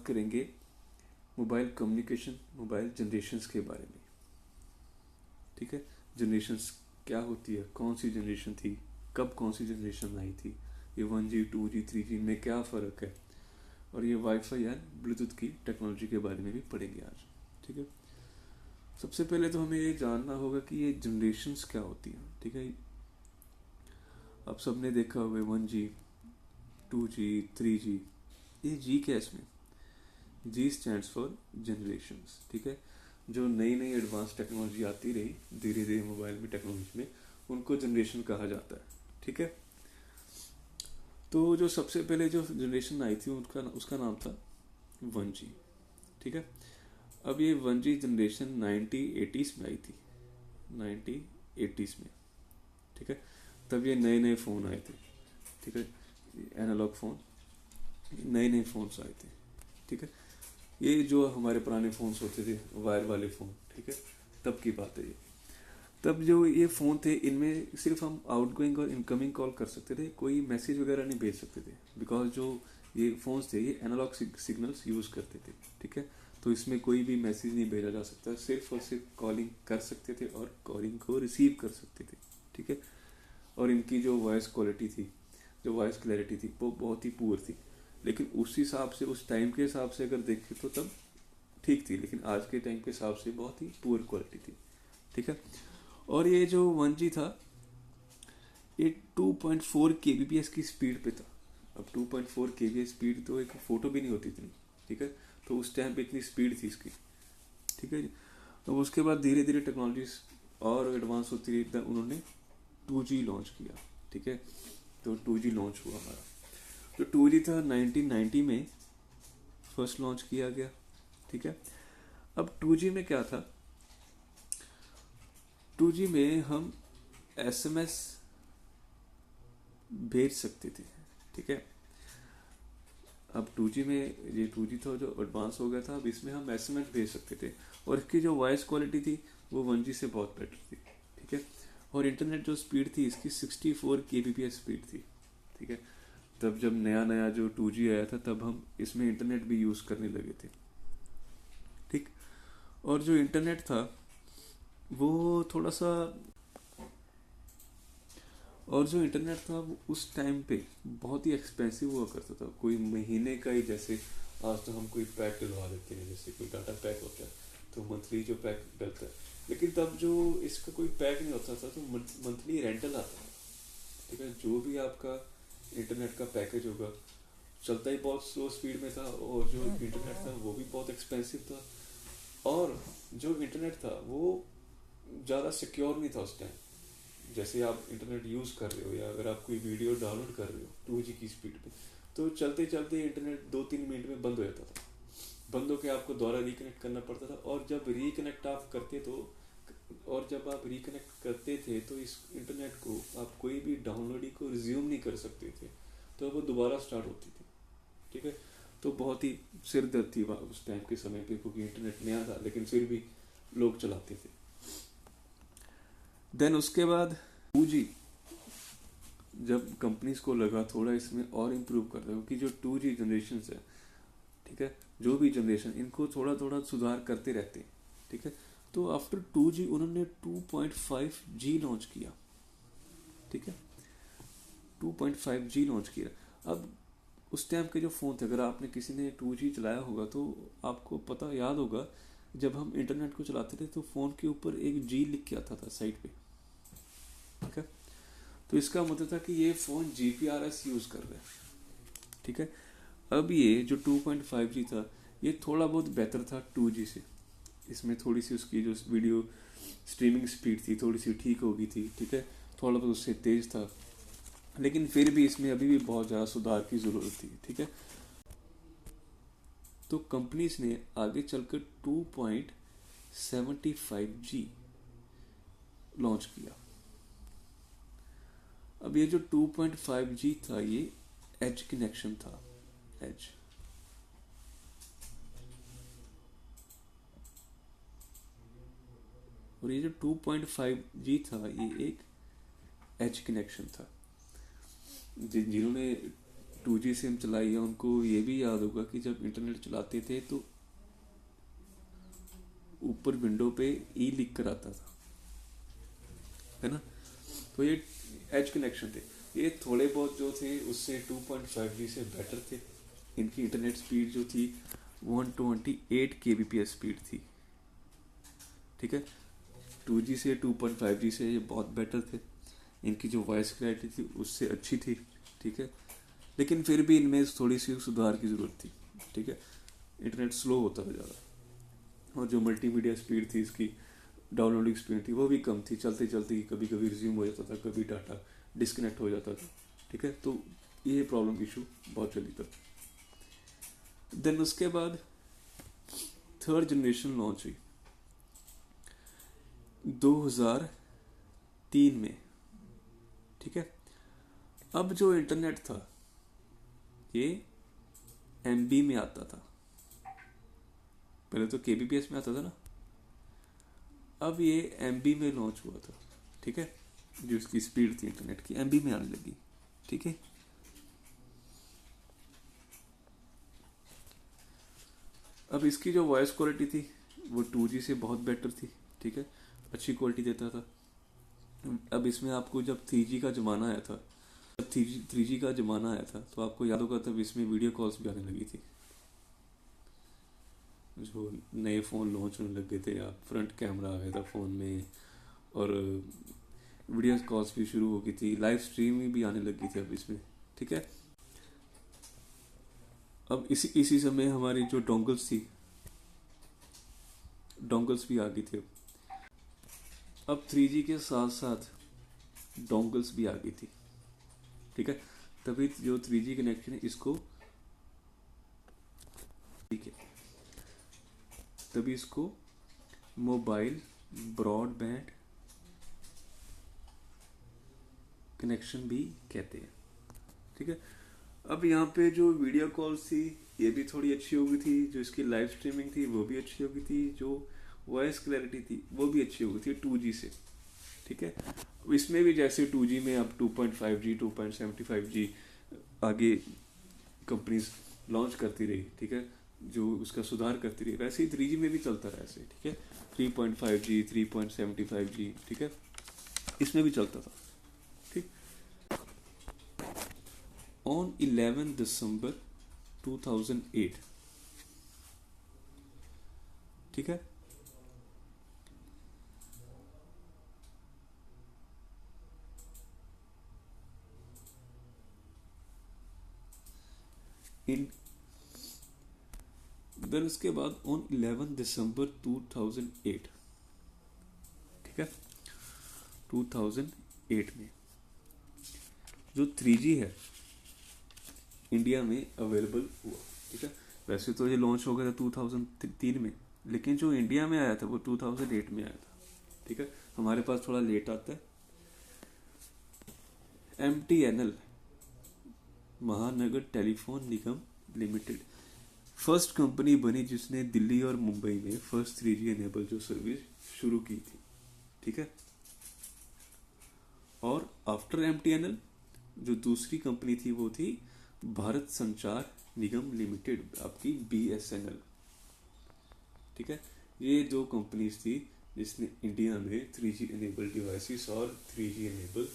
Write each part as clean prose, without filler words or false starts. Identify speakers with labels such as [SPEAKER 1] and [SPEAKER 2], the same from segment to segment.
[SPEAKER 1] करेंगे mobile communication, mobile generations के बारे में। ठीक है, जनरेशन्स क्या होती है, कौन सी जनरेशन थी, कब कौन सी जनरेशन आई थी, ये 1G 2G 3G में क्या फ़र्क है, और ये वाईफाई या ब्लूटूथ की टेक्नोलॉजी के बारे में भी पढ़ेंगे आज। ठीक है, सबसे पहले तो हमें ये जानना होगा कि ये जनरेशन्स क्या होती हैं। ठीक है, आप सबने देखा होगा 1G 2G 3G, ये जी क्या है इसमें, जी स्टैंड्स फॉर जनरेशन्स। ठीक है, जो नई नई एडवांस टेक्नोलॉजी आती रही धीरे धीरे मोबाइल में टेक्नोलॉजी में, उनको जनरेशन कहा जाता है। ठीक है, तो जो सबसे पहले जो जनरेशन आई थी उसका नाम था 1G। ठीक है, अब ये 1G जनरेशन 1980s में आई थी, 1980s में। ठीक है, तब ये नए नए फ़ोन आए थे। ठीक है, एनालॉग फ़ोन, नए नए फ़ोन्स आए थे। ठीक है, ये जो हमारे पुराने फ़ोन्स होते थे वायर वाले फ़ोन, ठीक है, तब की बात है ये। तब जो ये फ़ोन थे इनमें सिर्फ हम आउटगोइंग और इनकमिंग कॉल कर सकते थे, कोई मैसेज वगैरह नहीं भेज सकते थे, बिकॉज जो ये फ़ोन्स थे ये एनालॉग सिग्नल्स यूज़ करते थे। ठीक है, तो इसमें कोई भी मैसेज नहीं भेजा जा सकता, सिर्फ और सिर्फ कॉलिंग कर सकते थे और कॉलिंग को रिसीव कर सकते थे। ठीक है, और इनकी जो वॉइस क्वालिटी थी, जो वॉइस क्लैरिटी थी, वो बहुत ही पुअर थी। लेकिन उस हिसाब से, उस टाइम के हिसाब से अगर देखें तो तब ठीक थी, लेकिन आज के टाइम के हिसाब से बहुत ही पुअर क्वालिटी थी। ठीक है, और ये जो 1G था ये 2.4 kbps की स्पीड पे था। अब 2.4 kbps स्पीड तो एक फ़ोटो भी नहीं होती इतनी। ठीक है, तो उस टाइम पे इतनी स्पीड थी इसकी। ठीक है जी, तो उसके बाद धीरे धीरे टेक्नोलॉजीज और एडवांस होती रही, तब उन्होंने 2G लॉन्च किया। ठीक है, तो 2G लॉन्च हुआ हमारा। तो 2G था 1990 में फर्स्ट लॉन्च किया गया। ठीक है, अब 2G में क्या था, 2G में हम SMS भेज सकते थे। ठीक है, अब 2G में, ये 2G था जो एडवांस हो गया था, अब इसमें हम SMS भेज सकते थे, और इसकी जो वॉइस क्वालिटी थी वो 1G से बहुत बेटर थी। ठीक है, और इंटरनेट जो स्पीड थी इसकी 64 kbps स्पीड थी। ठीक है, तब जब नया नया जो 2G आया था तब हम इसमें इंटरनेट भी यूज़ करने लगे थे। ठीक, और जो इंटरनेट था वो थोड़ा सा, और जो इंटरनेट था वो उस टाइम पे बहुत ही एक्सपेंसिव हुआ करता था, कोई महीने का ही, जैसे आज तो हम कोई पैक डलवा देते हैं, जैसे कोई डाटा पैक होता है तो मंथली जो पैक डलता है, लेकिन तब जो इसका कोई पैक नहीं होता था तो मंथली रेंटल आता था। ठीक है, जो भी आपका इंटरनेट का पैकेज होगा चलता ही बहुत स्लो स्पीड में था, और जो इंटरनेट था वो भी बहुत एक्सपेंसिव था, और जो इंटरनेट था वो ज़्यादा सिक्योर नहीं था उस टाइम। जैसे आप इंटरनेट यूज़ कर रहे हो या अगर आप कोई वीडियो डाउनलोड कर रहे हो 2G की स्पीड पे, तो चलते चलते इंटरनेट 2-3 मिनट में बंद हो जाता था, बंद होकर आपको दोबारा रिकनेक्ट करना पड़ता था, और जब रिकनेक्ट आप करते तो इस इंटरनेट को आप कोई भी डाउनलोडिंग को रिज्यूम नहीं कर सकते थे, तो वो दोबारा स्टार्ट होती थी। ठीक है, तो बहुत ही सिर दर्द थी उस टाइम के समय पे, क्योंकि इंटरनेट नया था लेकिन फिर भी लोग चलाते थे। देन उसके बाद 2G, जब कंपनीज को लगा थोड़ा इसमें और इम्प्रूव कर रहे हो, क्योंकि जो 2G जनरेशन है, ठीक है, जो भी जनरेशन इनको थोड़ा थोड़ा सुधार करते रहते हैं। ठीक है, तो आफ्टर 2G उन्होंने 2.5G लॉन्च किया। ठीक है, 2.5G लॉन्च किया। अब उस टाइम के जो फ़ोन थे, अगर आपने किसी ने 2G चलाया होगा तो आपको पता याद होगा, जब हम इंटरनेट को चलाते थे तो फ़ोन के ऊपर एक G लिख के आता था साइड पे। ठीक है, तो इसका मतलब था कि ये फ़ोन GPRS यूज़ कर रहा है। ठीक है, अब ये जो 2.5G था ये थोड़ा बहुत बेहतर था 2G से, इसमें थोड़ी सी उसकी जो वीडियो स्ट्रीमिंग स्पीड थी थोड़ी सी ठीक हो गई थी। ठीक है, थोड़ा बहुत उससे तेज़ था, लेकिन फिर भी इसमें अभी भी बहुत ज़्यादा सुधार की ज़रूरत थी। ठीक है, तो कंपनीज ने आगे चलकर 2.75G लॉन्च किया। अब ये जो 2.5G था ये एज कनेक्शन था, एज। और ये जो 2.5G था ये एक एज कनेक्शन था। जिन्होंने 2G सिम चलाई है उनको ये भी याद होगा कि जब इंटरनेट चलाते थे तो ऊपर विंडो पे ई लिख कर आता था, है ना। तो ये एज कनेक्शन थे, ये थोड़े बहुत जो थे उससे 2.5G से बेटर थे। इनकी इंटरनेट स्पीड जो थी 128 kbps स्पीड थी, ठीक है। 2G से 2.5G से ये बहुत बेटर थे। इनकी जो वॉइस क्लैरिटी थी उससे अच्छी थी, ठीक है। लेकिन फिर भी इनमें थोड़ी सी सुधार की ज़रूरत थी, ठीक है। इंटरनेट स्लो होता था ज़्यादा, और जो मल्टीमीडिया स्पीड थी इसकी, डाउनलोडिंग स्पीड थी वो भी कम थी। चलते चलते कभी कभी रिज्यूम हो जाता था, कभी डाटा डिस्कनेक्ट हो जाता था, ठीक है। तो ये प्रॉब्लम इशू बहुत चली था। देन उसके बाद थर्ड जनरेशन लॉन्च हुई 2003 में, ठीक है। अब जो इंटरनेट था ये MB में आता था, पहले तो kbps में आता था ना, अब ये MB में लॉन्च हुआ था, ठीक है। जो इसकी स्पीड थी इंटरनेट की MB में आने लगी, ठीक है। अब इसकी जो वॉइस क्वालिटी थी वो 2G से बहुत बेटर थी, ठीक है, अच्छी क्वालिटी देता था। अब इसमें आपको जब 3G का ज़माना आया था, जब 3G का ज़माना आया था तो आपको याद होगा तब इसमें वीडियो कॉल्स भी आने लगी थी। जो नए फ़ोन लॉन्च होने लग गए थे, या फ्रंट कैमरा आ गया था फ़ोन में, और वीडियो कॉल्स भी शुरू हो गई थी, लाइव स्ट्रीमिंग भी आने लगी थी अब इसमें, ठीक है। अब इसी समय हमारी जो डोंगल्स भी आ गई थी। अब 3G के साथ साथ डोंगल्स भी आ गई थी, ठीक है। तभी जो 3G कनेक्शन है इसको, ठीक है, तभी इसको मोबाइल ब्रॉडबैंड कनेक्शन भी कहते हैं, ठीक है। अब यहाँ पे जो वीडियो कॉल्स थी ये भी थोड़ी अच्छी हो गई थी, जो इसकी लाइव स्ट्रीमिंग थी वो भी अच्छी हो गई थी, जो वॉइस क्लैरिटी थी वो भी अच्छी हो गई थी 2G से, ठीक है। इसमें भी जैसे 2G में अब 2.5G 2.75G आगे कंपनीज लॉन्च करती रही, ठीक है, जो उसका सुधार करती रही, वैसे ही 3G में भी चलता रहा ऐसे, ठीक है। 3.5G 3.75G, ठीक है, इसमें भी चलता था, ठीक। ऑन 11 दिसंबर 2008, ठीक है, इन देन उसके बाद ऑन 11 दिसंबर 2008, ठीक है, 2008 में जो 3G है इंडिया में अवेलेबल हुआ, ठीक है। वैसे तो ये लॉन्च हो गया था 2003 में, लेकिन जो इंडिया में आया था वो 2008 में आया था, ठीक है। हमारे पास थोड़ा लेट आता है। MTNL महानगर टेलीफोन निगम लिमिटेड फर्स्ट कंपनी बनी जिसने दिल्ली और मुंबई में फर्स्ट 3G एनेबल जो सर्विस शुरू की थी, ठीक है। और आफ्टर MTNL जो दूसरी कंपनी थी वो थी भारत संचार निगम लिमिटेड, आपकी BSNL, ठीक है। ये दो कंपनीज थी जिसने इंडिया में 3G एनेबल डिवाइसेस और 3G एनेबल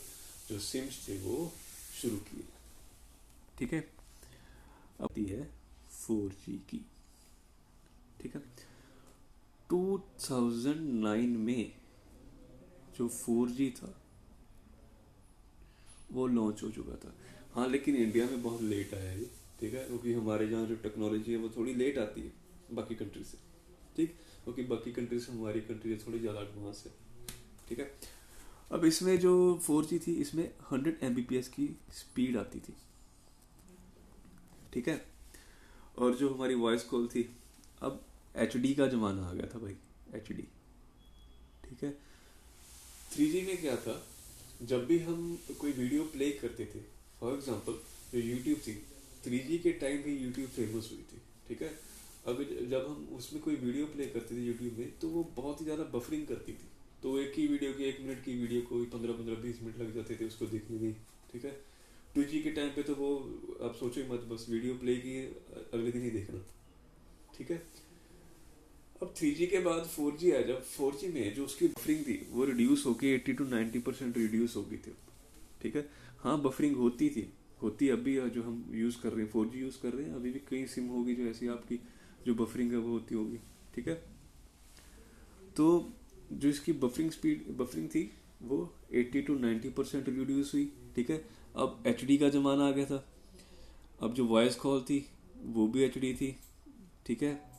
[SPEAKER 1] जो सिम्स थे वो शुरू किए, ठीक है। अब आती है 4G की, ठीक है। 2009 में जो 4G था वो लॉन्च हो चुका था, हाँ, लेकिन इंडिया में बहुत लेट आया है, ठीक है, क्योंकि हमारे यहाँ जो टेक्नोलॉजी है वो थोड़ी लेट आती है बाकी कंट्री से, ठीक, क्योंकि बाकी कंट्री से हमारी कंट्री थोड़ी ज़्यादा एडवांस है, ठीक है। अब इसमें जो 4G थी इसमें 100 Mbps की स्पीड आती थी, ठीक है। और जो हमारी वॉइस कॉल थी, अब HD का ज़माना आ गया था भाई, HD, ठीक है। 3G में क्या था, जब भी हम कोई वीडियो प्ले करते थे, फॉर एग्जांपल जो यूट्यूब थी, 3G के टाइम ही यूट्यूब फेमस हुई थी, ठीक है। अब जब हम उसमें कोई वीडियो प्ले करते थे यूट्यूब में तो वो बहुत ही ज़्यादा बफरिंग करती थी, तो एक ही वीडियो की 1 मिनट की वीडियो को 15-15-20 मिनट लग जाते थे उसको देखने में, ठीक है। 2G के टाइम पे तो वो आप सोचो ही मत, बस वीडियो प्ले की अगले दिन ही देखना, ठीक है। अब 3G के बाद 4G आया, जब 4G में जो उसकी बफरिंग थी वो रिड्यूस होके 80 to 90% रिड्यूस हो गई थी, ठीक है। हाँ बफरिंग होती अभी जो हम यूज़ कर रहे हैं 4G यूज़ कर रहे हैं, अभी भी कई सिम होगी जो ऐसी आपकी जो बफरिंग है वो होती होगी, ठीक है। तो जो इसकी बफरिंग थी वो 80 to 90% रिड्यूस हुई, ठीक है। अब HD का ज़माना आ गया था, अब जो वॉइस कॉल थी वो भी HD थी, ठीक है।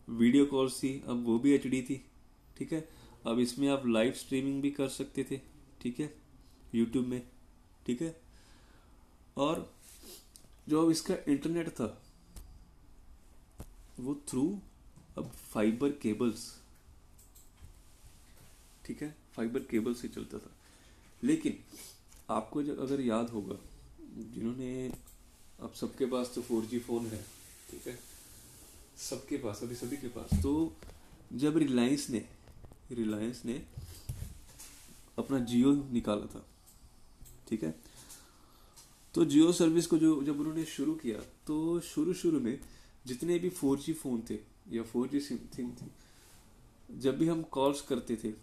[SPEAKER 1] वीडियो कॉल्स थी अब वो भी HD थी, ठीक है। अब इसमें आप लाइव स्ट्रीमिंग भी कर सकते थे, ठीक है, यूट्यूब में, ठीक है। और जो अब इसका इंटरनेट था वो थ्रू अब फाइबर केबल्स, ठीक है, फाइबर केबल से चलता था। लेकिन आपको जब अगर याद होगा, जिन्होंने, अब सबके पास तो 4G फोन है, ठीक है, सबके पास, अभी सभी के पास। तो जब रिलायंस ने अपना जियो निकाला था, ठीक है, तो जियो सर्विस को जो जब उन्होंने शुरू किया, तो शुरू में जितने भी 4G फोन थे या 4G सिम थी, जब भी हम कॉल्स करते थे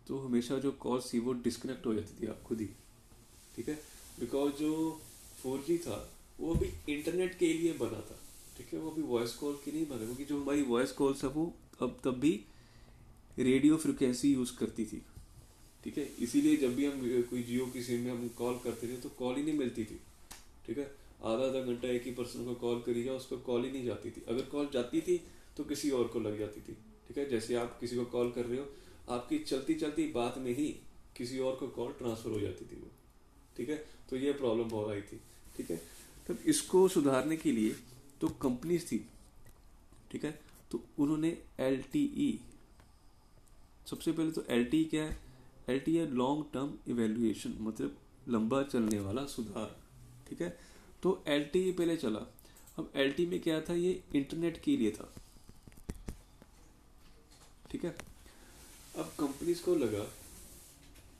[SPEAKER 1] तो हमेशा जो कॉल्स थी वो डिस्कनेक्ट हो जाती थी आप खुद ही, ठीक है। बिकॉज जो 4G था वो अभी इंटरनेट के लिए बना था, ठीक है, वो अभी वॉइस कॉल के नहीं बना, क्योंकि जो हमारी वॉइस कॉल्स है वो अब तब भी रेडियो फ्रिक्वेंसी यूज करती थी, ठीक है। इसीलिए जब भी हम कोई जियो की सिम में हम कॉल करते थे तो कॉल ही नहीं मिलती थी, ठीक है। आधा घंटा एक ही पर्सन को कॉल करी जाए, उस पर कॉल ही नहीं जाती थी, अगर कॉल जाती थी तो किसी और को लग जाती थी, ठीक है। जैसे आप किसी को कॉल कर रहे हो, आपकी चलती चलती बात में ही किसी और को कॉल ट्रांसफर हो जाती थी वो, ठीक है। तो ये प्रॉब्लम बहुत आई थी, ठीक है। तब इसको सुधारने के लिए तो कंपनीज थी, ठीक है, तो उन्होंने LTE, सबसे पहले तो LTE क्या है, LTE है लॉन्ग टर्म इवेल्युएशन, मतलब लंबा चलने वाला सुधार, ठीक है। तो LTE पहले चला। अब LTE में क्या था, ये इंटरनेट के लिए था, ठीक है। अब कंपनीज को लगा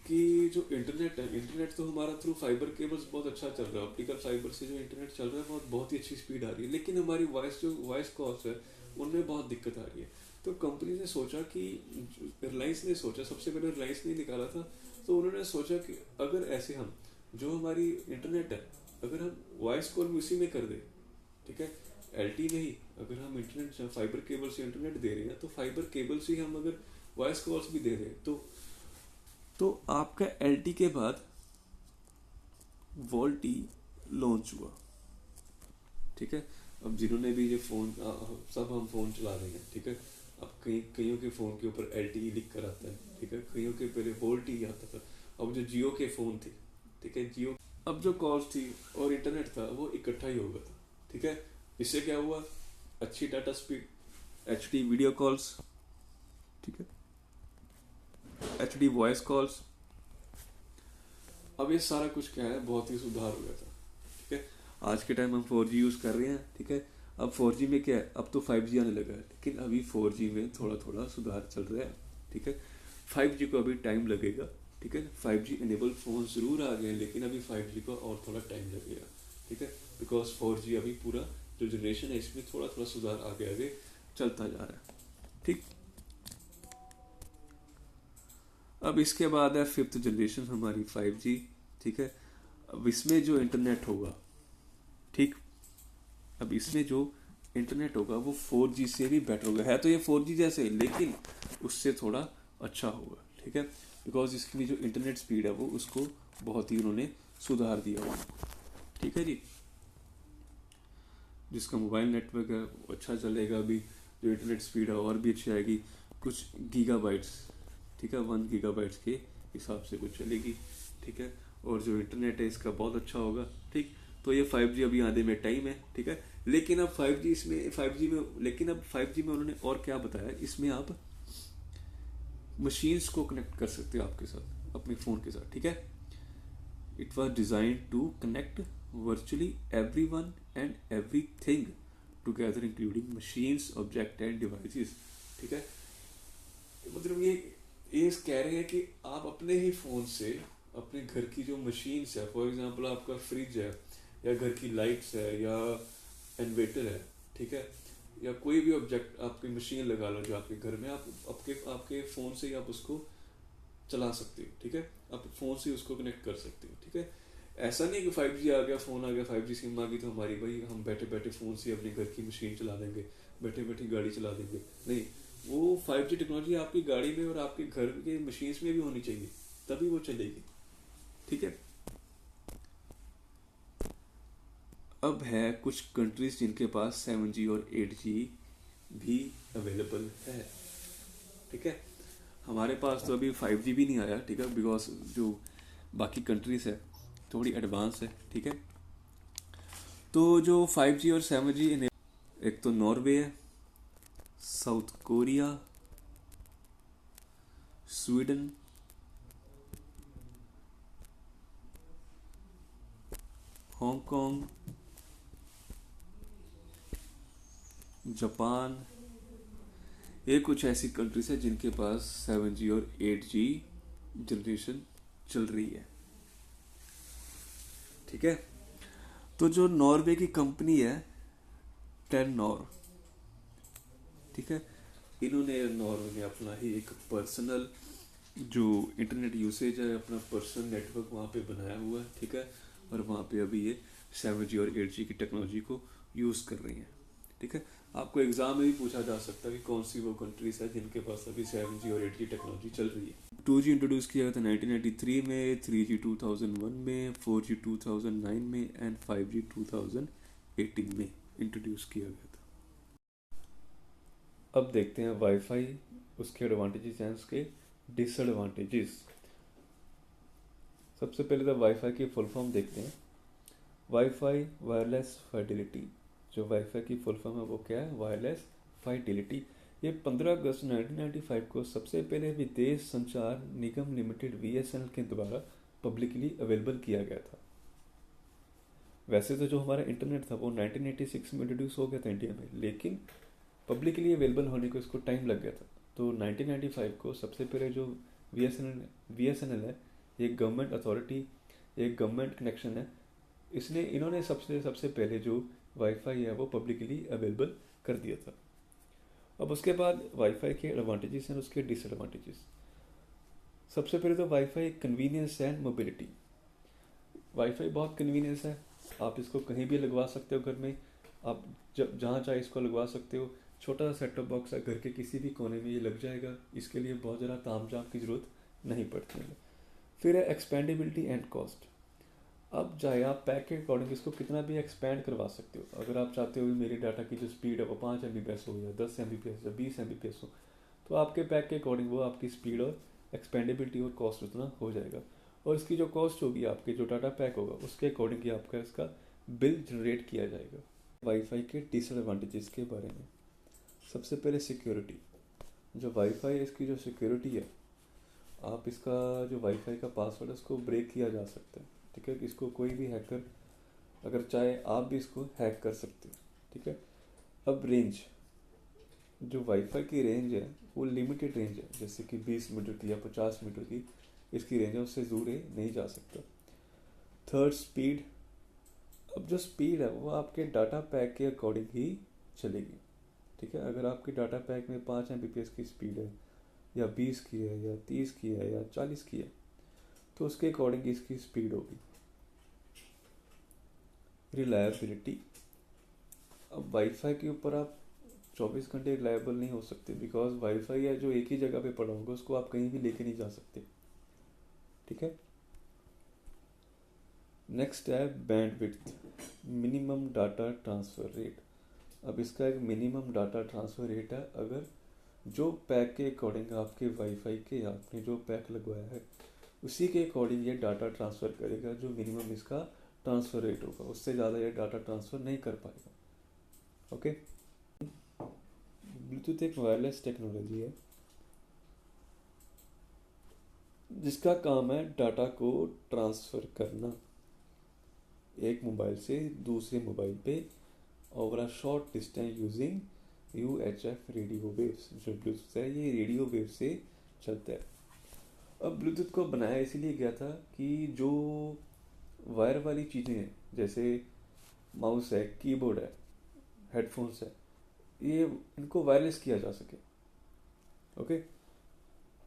[SPEAKER 1] कि जो इंटरनेट तो हमारा थ्रू फाइबर केबल्स बहुत अच्छा चल रहा है, ऑप्टिकल फाइबर से जो इंटरनेट चल रहा है बहुत ही अच्छी स्पीड आ रही है, लेकिन हमारी वॉइस कॉल्स है उनमें बहुत दिक्कत आ रही है। तो कंपनी ने सोचा कि, रिलायंस ने सोचा, सबसे पहले रिलायंस ने निकाला था, तो उन्होंने सोचा कि अगर ऐसे हम जो हमारी इंटरनेट है अगर हम वॉइस कॉल भी उसी में कर दे, ठीक है, LTE नहीं, अगर हम इंटरनेट फाइबर केबल से इंटरनेट दे रहे हैं तो फाइबर केबल से हम अगर वॉइस कॉल्स भी दे रहे हैं तो आपका LTE के बाद वोल्टी लॉन्च हुआ, ठीक है। अब जिन्होंने भी ये फोन, सब हम फोन चला रहे हैं, ठीक है, अब कईयों के फोन के ऊपर LTE लिख कर आता है, ठीक है, कईयों के पहले वोल्टी आता था। अब जो जियो के फोन थे, ठीक है, जियो, अब जो कॉल्स थी और इंटरनेट था वो इकट्ठा ही हो गया था, ठीक है। इससे क्या हुआ, अच्छी data speed, HD video calls, ठीक है, HD वॉइस कॉल्स। अब ये सारा कुछ क्या है, बहुत ही सुधार हो गया था, ठीक है। आज के टाइम हम 4G यूज कर रहे हैं, ठीक है। अब 4G में क्या है, अब तो 5G आने लगा है, लेकिन अभी 4G में थोड़ा थोड़ा सुधार चल रहा है, ठीक है। 5G को अभी टाइम लगेगा, ठीक है। 5G इनेबल फोन जरूर आ गए हैं, लेकिन अभी 5G को और थोड़ा टाइम लगेगा, ठीक है। बिकॉज 4G अभी पूरा जो जनरेशन है इसमें थोड़ा थोड़ा सुधार आगे आगे चलता जा रहा है, ठीक। अब इसके बाद है 5th जनरेशन हमारी 5G, ठीक है। अब इसमें जो इंटरनेट होगा, ठीक, अब इसमें जो इंटरनेट होगा वो 4G से भी बेटर होगा, है तो ये 4G जैसे, लेकिन उससे थोड़ा अच्छा होगा, ठीक है। बिकॉज इसकी जो इंटरनेट स्पीड है वो उसको बहुत ही उन्होंने सुधार दिया हुआ, ठीक है जी। जिसका मोबाइल नेटवर्क है वो अच्छा चलेगा, अभी जो इंटरनेट स्पीड है और भी अच्छी आएगी, कुछ गीगाबाइट्स, ठीक है, 1 गीगाबाइट्स के हिसाब से कुछ चलेगी, ठीक है। और जो इंटरनेट है इसका बहुत अच्छा होगा, ठीक। तो ये 5G अभी आने में टाइम है, ठीक है। लेकिन अब 5G में उन्होंने और क्या बताया, इसमें आप मशीन्स को कनेक्ट कर सकते हो आपके साथ, अपने फोन के साथ, ठीक है। It was design to connect virtually everyone and everything together including machines, object and devices, ठीक है। मतलब ये कह रहे हैं कि आप अपने ही फोन से अपने घर की जो मशीन्स है, फॉर एग्जांपल आपका फ्रिज है या घर की लाइट्स है या इन्वर्टर है, ठीक है, या कोई भी ऑब्जेक्ट, आपकी मशीन लगा लो जो आपके घर में, आप आपके आपके फ़ोन से ही आप उसको चला सकते हो, ठीक है, आप फ़ोन से उसको कनेक्ट कर सकते हो, ठीक है। ऐसा नहीं कि 5G आ गया, फ़ोन आ गया, 5G सिम आ गई तो हमारी भाई हम बैठे बैठे फ़ोन से अपने घर की मशीन चला देंगे, बैठे बैठे गाड़ी चला देंगे, नहीं। वो 5G टेक्नोलॉजी आपकी गाड़ी में और आपके घर के मशीन्स में भी होनी चाहिए, तभी वो चलेगी, ठीक है। अब है कुछ कंट्रीज जिनके पास 7G और 8G भी अवेलेबल है, ठीक है। हमारे पास तो अभी 5G भी नहीं आया, ठीक है, बिकॉज जो बाकी कंट्रीज है थोड़ी एडवांस है, ठीक है। तो जो 5G और 7G, एक तो नॉर्वे है, south Korea, Sweden, Hong Kong, Japan, ये कुछ ऐसी कंट्रीज है जिनके पास 7G और 8G जनरेशन चल रही है, ठीक है। तो जो नॉर्वे की कंपनी है टेलनॉर, ठीक है, इन्होंने नॉर्वे में अपना ही एक पर्सनल जो इंटरनेट यूसेज है, अपना पर्सनल नेटवर्क वहाँ पे बनाया हुआ है, ठीक है। और वहाँ पे अभी ये 7G और 8G की टेक्नोलॉजी को यूज़ कर रही हैं, ठीक है। आपको एग्जाम में भी पूछा जा सकता है कि कौन सी वो कंट्रीज है जिनके पास अभी 7G और 8G टेक्नोलॉजी चल रही है। 2G इंट्रोड्यूस किया गया था 1993 में, 3G 2001 में, 4G 2009 में एंड 5G 2018 में इंट्रोड्यूस किया गया था। अब देखते हैं वाईफाई, उसके एडवांटेजेस एंड उसके डिसएडवांटेजेस। सबसे पहले तो वाईफाई की फुल फॉर्म देखते हैं। वाईफाई वायरलेस फाइडेलिटी, जो वाईफाई की फुल फॉर्म है वो क्या है, वायरलेस फाइडेलिटी। ये 15 अगस्त 1995 को सबसे पहले विदेश संचार निगम लिमिटेड VSNL के द्वारा पब्लिकली अवेलेबल किया गया था। वैसे तो जो हमारा इंटरनेट था वो 1986 में इंट्रोड्यूस हो गया था इंडिया में, लेकिन पब्लिकली अवेलेबल होने को इसको टाइम लग गया था। तो 1995 को सबसे पहले जो VSNL है, एक गवर्नमेंट अथॉरिटी, एक गवर्नमेंट कनेक्शन है, इन्होंने सबसे पहले जो वाईफाई है वो पब्लिकली अवेलेबल कर दिया था। अब उसके बाद वाईफाई के एडवांटेजेस हैं, उसके डिसएडवांटेजेस। सबसे पहले तो wifi convenience and mobility. Wifi बहुत कन्वीनियंस है, आप इसको कहीं भी लगवा सकते हो घर में, आप जब जहाँ चाहे इसको लगवा सकते हो। छोटा सा सेट टॉप बॉक्स है, घर के किसी भी कोने में ये लग जाएगा, इसके लिए बहुत ज़्यादा ताम झाम की ज़रूरत नहीं पड़ती है। फिर है एक्सपेंडेबिलिटी एंड कॉस्ट। अब चाहे आप पैक के अकॉर्डिंग इसको कितना भी एक्सपैंड करवा सकते हो। अगर आप चाहते हो कि मेरी डाटा की जो स्पीड है वो 5 MBps हो या 10 MBps या 20 MBps हो, तो आपके पैक के अकॉर्डिंग वो आपकी स्पीड और एक्सपेंडेबिलिटी और कॉस्ट उतना हो जाएगा। और इसकी जो कॉस्ट होगी, आपके जो डाटा पैक होगा उसके अकॉर्डिंग ही आपका इसका बिल जनरेट किया जाएगा। वाईफाई के डिसएडवांटेजेस के बारे में, सबसे पहले सिक्योरिटी। जो वाईफाई है इसकी जो सिक्योरिटी है, आप इसका जो वाईफाई का पासवर्ड है उसको ब्रेक किया जा सकता है, ठीक है। इसको कोई भी हैकर अगर चाहे आप भी इसको हैक कर सकते हो, ठीक है। अब रेंज, जो वाईफाई की रेंज है वो लिमिटेड रेंज है, जैसे कि 20 मीटर की या 50 मीटर की इसकी रेंज है, उससे दूर नहीं जा सकता। Third, speed. अब जो स्पीड है वो आपके डाटा पैक के अकॉर्डिंग ही चलेगी, ठीक है। अगर आपके डाटा पैक में 5 MBps की स्पीड है या 20 की है या 30 की है या 40 की है, तो उसके अकॉर्डिंग इसकी स्पीड होगी। रिलायबिलिटी। अब वाईफाई के ऊपर आप 24 घंटे रिलायबल नहीं हो सकते, बिकॉज वाईफाई है जो एक ही जगह पे पड़ा होगा, उसको आप कहीं भी लेके नहीं जा सकते, ठीक है। नेक्स्ट है bandwidth, minimum data transfer rate. अब इसका एक मिनिमम डाटा ट्रांसफ़र रेट है, अगर जो पैक के अकॉर्डिंग आपके वाईफाई के आपने जो पैक लगवाया है उसी के अकॉर्डिंग ये डाटा ट्रांसफ़र करेगा, जो मिनिमम इसका ट्रांसफ़र रेट होगा, उससे ज़्यादा ये डाटा ट्रांसफ़र नहीं कर पाएगा, ओके। ब्लूटूथ एक वायरलेस टेक्नोलॉजी है जिसका काम है डाटा को ट्रांसफ़र करना एक मोबाइल से दूसरे मोबाइल पे over a short distance using UHF radio waves. जो ब्लूटूथ है ये रेडियो वेव से चलता है। अब ब्लूटूथ को बनाया इसीलिए गया था कि जो वायर वाली चीज़ें हैं, जैसे माउस है, कीबोर्ड है, हेडफोन्स है, ये इनको वायरलेस किया जा सके। ओके,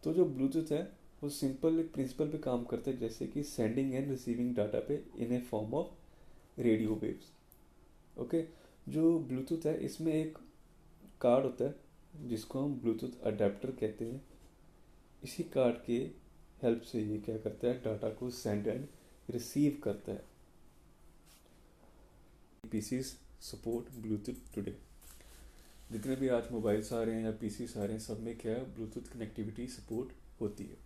[SPEAKER 1] तो जो ब्लूटूथ है वो सिंपल एक प्रिंसिपल पे काम करता है, जैसे कि सेंडिंग एंड रिसीविंग डाटा पे in a form of radio waves. Okay, जो ब्लूटूथ है इसमें एक कार्ड होता है जिसको हम ब्लूटूथ अडेप्टर कहते हैं। इसी कार्ड के हेल्प से ये क्या करता है, डाटा को सेंड एंड रिसीव करता है। PCs support Bluetooth today. जितने भी आज मोबाइल्स आ रहे हैं या पीसीस आ रहे हैं, सब में क्या है, ब्लूटूथ कनेक्टिविटी सपोर्ट होती है।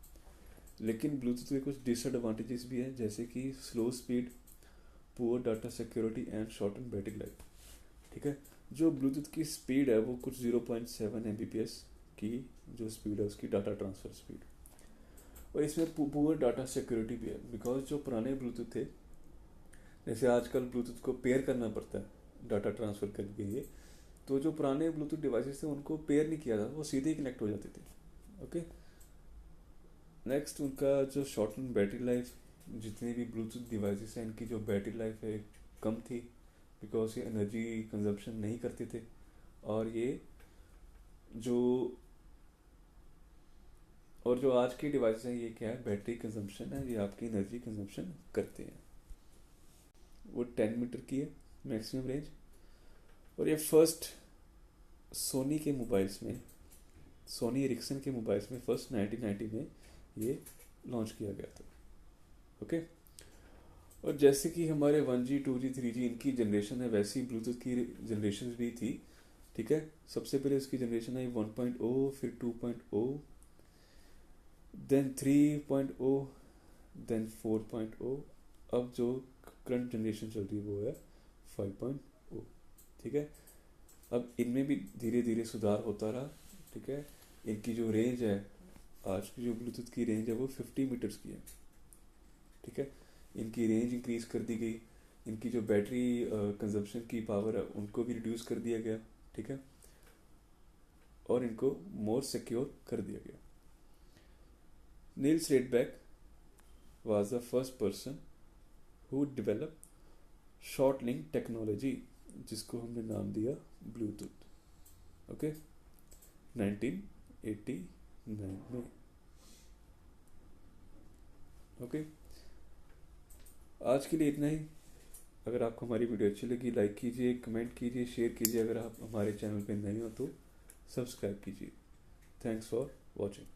[SPEAKER 1] लेकिन ब्लूटूथ के कुछ डिसएडवांटेजेस भी हैं, जैसे कि slow speed, poor data security and shorten battery life. ठीक है, जो ब्लूटूथ की स्पीड है वो कुछ 0.7 Mbps की जो स्पीड है उसकी डाटा ट्रांसफ़र स्पीड, और इसमें पुअर डाटा सिक्योरिटी भी है, बिकॉज जो पुराने ब्लूटूथ थे, जैसे आजकल ब्लूटूथ को पेयर करना पड़ता है डाटा ट्रांसफ़र करने के लिए, तो जो पुराने ब्लूटूथ डिवाइसेस थे उनको पेयर नहीं किया था, वो सीधे ही कनेक्ट हो जाते थे। ओके, नेक्स्ट उनका जो शॉर्टन बैटरी लाइफ, जितने भी ब्लूटूथ डिवाइसेस हैं इनकी जो बैटरी लाइफ है कम थी, बिकॉज ये एनर्जी कंजप्शन नहीं करते थे, और जो आज के डिवाइसेस हैं ये क्या है, बैटरी कंजप्शन है, ये आपकी एनर्जी कंजप्शन करते हैं। वो 10 मीटर की है मैक्सिमम रेंज, और ये फर्स्ट सोनी के मोबाइल्स में, सोनी एरिक्सन के मोबाइल्स में फर्स्ट 1990 में ये लॉन्च किया गया था। ओके, और जैसे कि हमारे 1G 2G 3G इनकी जनरेशन है, वैसी ब्लूटूथ की जनरेशन भी थी। ठीक है, सबसे पहले उसकी जनरेशन आई 1.0, फिर 2.0, देन 3.0, देन 4.0, अब जो करंट जनरेशन चल रही है वो है 5.0। ठीक है, अब इनमें भी धीरे धीरे सुधार होता रहा। ठीक है, इनकी जो रेंज है, आज की जो ब्लूटूथ की रेंज है वो 50 मीटर्स की है। ठीक है, इनकी रेंज इंक्रीज कर दी गई, इनकी जो बैटरी कंजप्शन की पावर है उनको भी रिड्यूस कर दिया गया। ठीक है, और इनको मोर सिक्योर कर दिया गया। Niels Redback was the first person who developed short link technology, जिसको हमने नाम दिया ब्लूटूथ। ओके, 1989 में। ओके, आज के लिए इतना ही। अगर आपको हमारी वीडियो अच्छी लगी, लाइक कीजिए, कमेंट कीजिए, शेयर कीजिए। अगर आप हमारे चैनल पर नए हो तो सब्सक्राइब कीजिए। Thanks for watching.